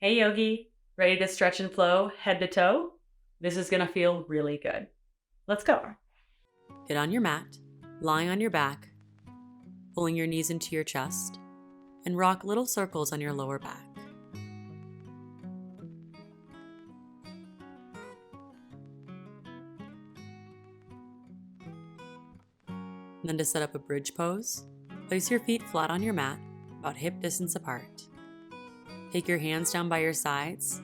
Hey Yogi, ready to stretch and flow head to toe? This is gonna feel really good. Let's go. Get on your mat, lying on your back, pulling your knees into your chest, and rock little circles on your lower back. And then to set up a bridge pose, place your feet flat on your mat, about hip distance apart. Take your hands down by your sides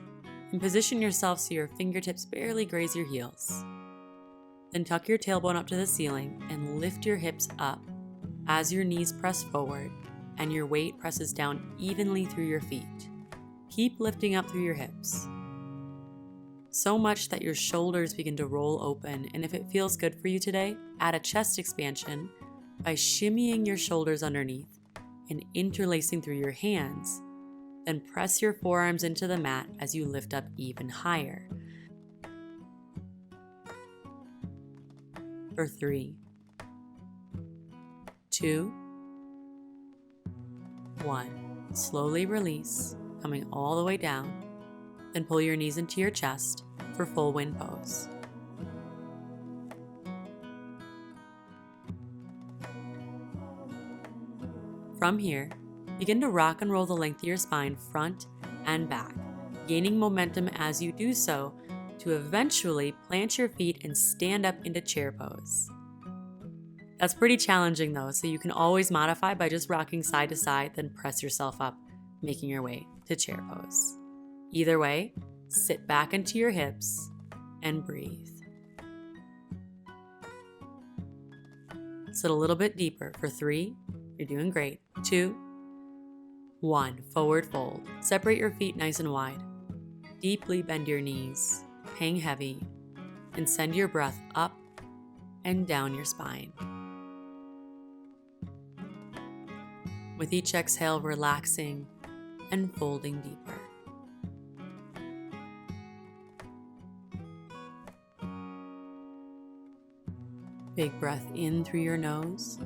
and position yourself so your fingertips barely graze your heels. Then tuck your tailbone up to the ceiling and lift your hips up as your knees press forward and your weight presses down evenly through your feet. Keep lifting up through your hips, so much that your shoulders begin to roll open, and if it feels good for you today, add a chest expansion by shimmying your shoulders underneath and interlacing through your hands. Then press your forearms into the mat as you lift up even higher. For 3, 2, 1. Slowly release, coming all the way down. Then pull your knees into your chest for full wind pose. From here, begin to rock and roll the length of your spine front and back, gaining momentum as you do so to eventually plant your feet and stand up into chair pose. That's pretty challenging though, so you can always modify by just rocking side to side, then press yourself up, making your way to chair pose. Either way, sit back into your hips and breathe. Sit a little bit deeper for 3, you're doing great, 2, 1, forward fold. Separate your feet nice and wide. Deeply bend your knees, hang heavy, and send your breath up and down your spine. With each exhale, relaxing and folding deeper. Big breath in through your nose.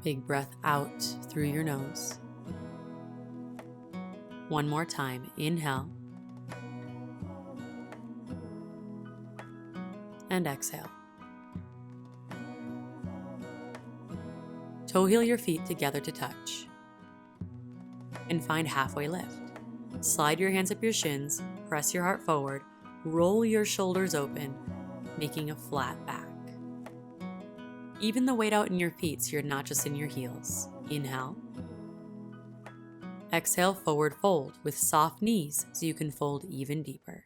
Big breath out through your nose. One more time, inhale. And exhale. Toe heel your feet together to touch. And find halfway lift. Slide your hands up your shins, press your heart forward, roll your shoulders open, making a flat back. Even the weight out in your feet so you're not just in your heels. Inhale. Exhale, forward fold with soft knees so you can fold even deeper.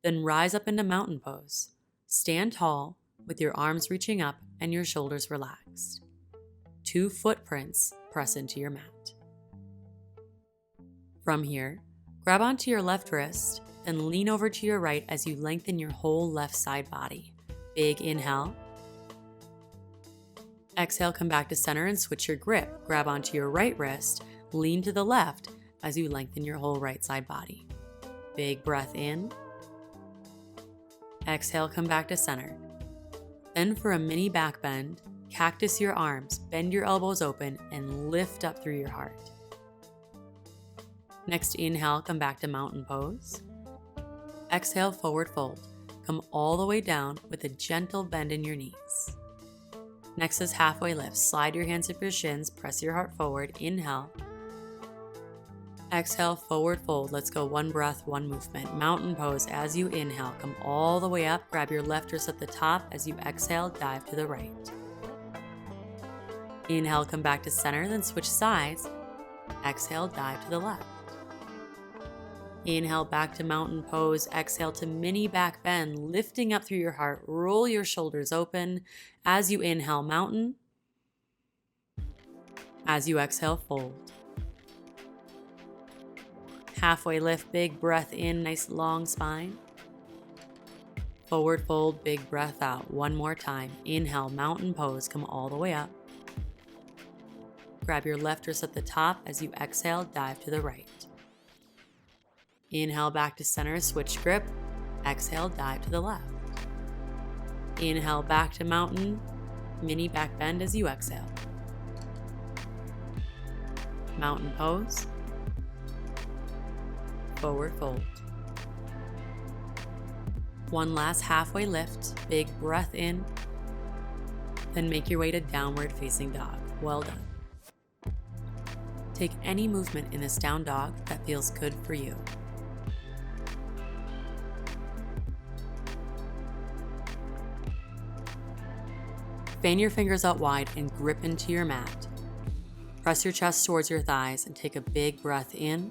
Then rise up into mountain pose. Stand tall with your arms reaching up and your shoulders relaxed. 2 footprints press into your mat. From here, grab onto your left wrist, then lean over to your right as you lengthen your whole left side body. Big inhale. Exhale, come back to center and switch your grip. Grab onto your right wrist, lean to the left as you lengthen your whole right side body. Big breath in. Exhale, come back to center. Then for a mini back bend, cactus your arms, bend your elbows open, and lift up through your heart. Next inhale, come back to mountain pose. Exhale, forward fold. Come all the way down with a gentle bend in your knees. Next is halfway lift. Slide your hands up your shins, press your heart forward. Inhale. Exhale, forward fold. Let's go 1 breath, 1 movement. Mountain pose as you inhale. Come all the way up. Grab your left wrist at the top. As you exhale, dive to the right. Inhale, come back to center, then switch sides. Exhale, dive to the left. Inhale, back to mountain pose. Exhale to mini back bend, lifting up through your heart. Roll your shoulders open. As you inhale, mountain. As you exhale, fold. Halfway lift, big breath in, nice long spine. Forward fold, big breath out. One more time. Inhale, mountain pose. Come all the way up. Grab your left wrist at the top. As you exhale, dive to the right. Inhale, back to center, switch grip. Exhale, dive to the left. Inhale, back to mountain. Mini back bend as you exhale. mountain pose, forward fold. One last halfway lift, big breath in, then make your way to downward facing dog. Well done. Take any movement in this down dog that feels good for you. Fan your fingers out wide and grip into your mat. Press your chest towards your thighs and take a big breath in.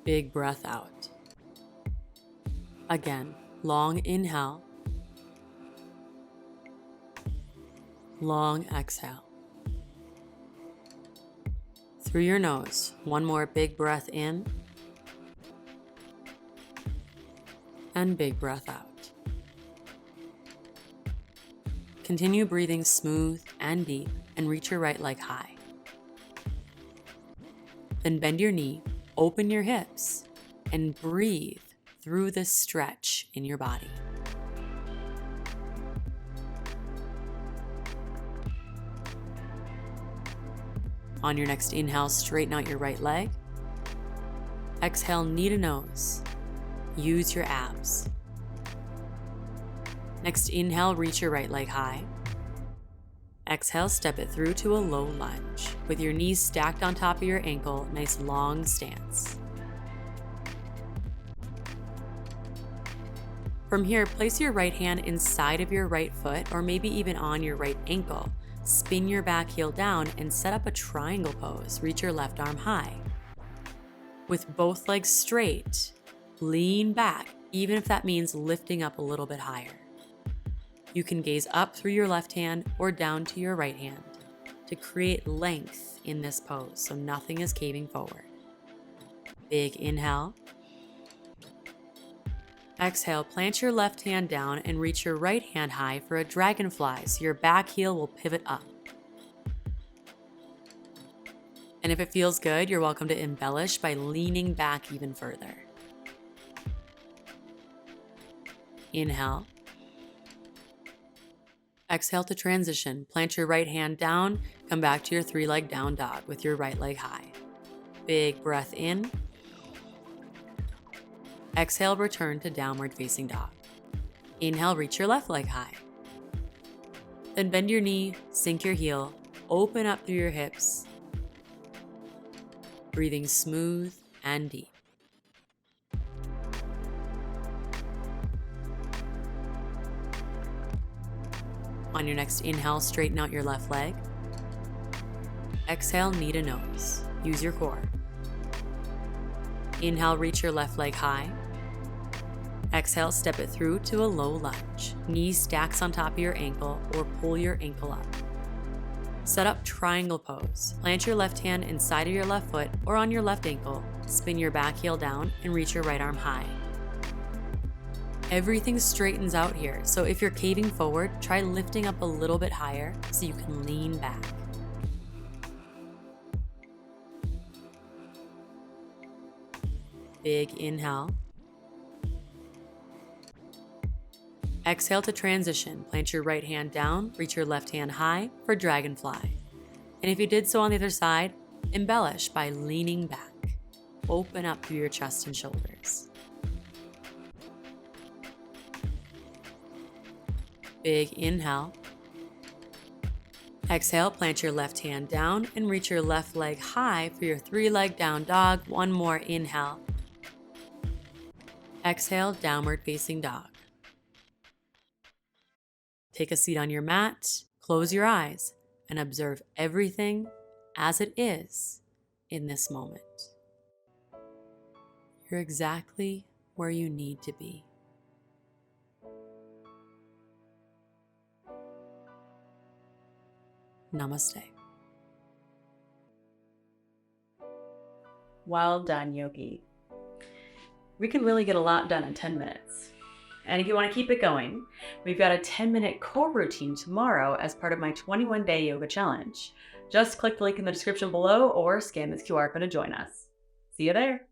Big breath out. Again, long inhale. Long exhale. Through your nose, one more big breath in. And big breath out. Continue breathing smooth and deep and reach your right leg high. Then bend your knee, open your hips, and breathe through this stretch in your body. On your next inhale, straighten out your right leg. Exhale, knee to nose. Use your abs. Next inhale, reach your right leg high. Exhale, step it through to a low lunge with your knees stacked on top of your ankle, nice long stance. From here, place your right hand inside of your right foot or maybe even on your right ankle. Spin your back heel down and set up a triangle pose. Reach your left arm high. With both legs straight, lean back, even if that means lifting up a little bit higher. You can gaze up through your left hand or down to your right hand to create length in this pose so nothing is caving forward. Big inhale. Exhale, plant your left hand down and reach your right hand high for a dragonfly so your back heel will pivot up. And if it feels good, you're welcome to embellish by leaning back even further. Inhale. Exhale to transition. Plant your right hand down, come back to your three-leg down dog with your right leg high. Big breath in. Exhale, return to downward facing dog. Inhale, reach your left leg high. Then bend your knee, sink your heel, open up through your hips. Breathing smooth and deep. On your next inhale, straighten out your left leg. Exhale, knee to nose. Use your core. Inhale, reach your left leg high. Exhale, step it through to a low lunge. Knee stacks on top of your ankle or pull your ankle up. Set up triangle pose. Plant your left hand inside of your left foot or on your left ankle. Spin your back heel down and reach your right arm high. Everything straightens out here, so if you're caving forward, try lifting up a little bit higher so you can lean back. Big inhale. Exhale to transition. Plant your right hand down, reach your left hand high for dragonfly. And if you did so on the other side, embellish by leaning back. Open up through your chest and shoulders. Big inhale. Exhale, plant your left hand down and reach your left leg high for your three-leg down dog. One more inhale. Exhale, downward facing dog. Take a seat on your mat, close your eyes, and observe everything as it is in this moment. You're exactly where you need to be. Namaste. Well done, Yogi. We can really get a lot done in 10 minutes. And if you want to keep it going, we've got a 10-minute core routine tomorrow as part of my 21-day yoga challenge. Just click the link in the description below or scan this QR code to join us. See you there.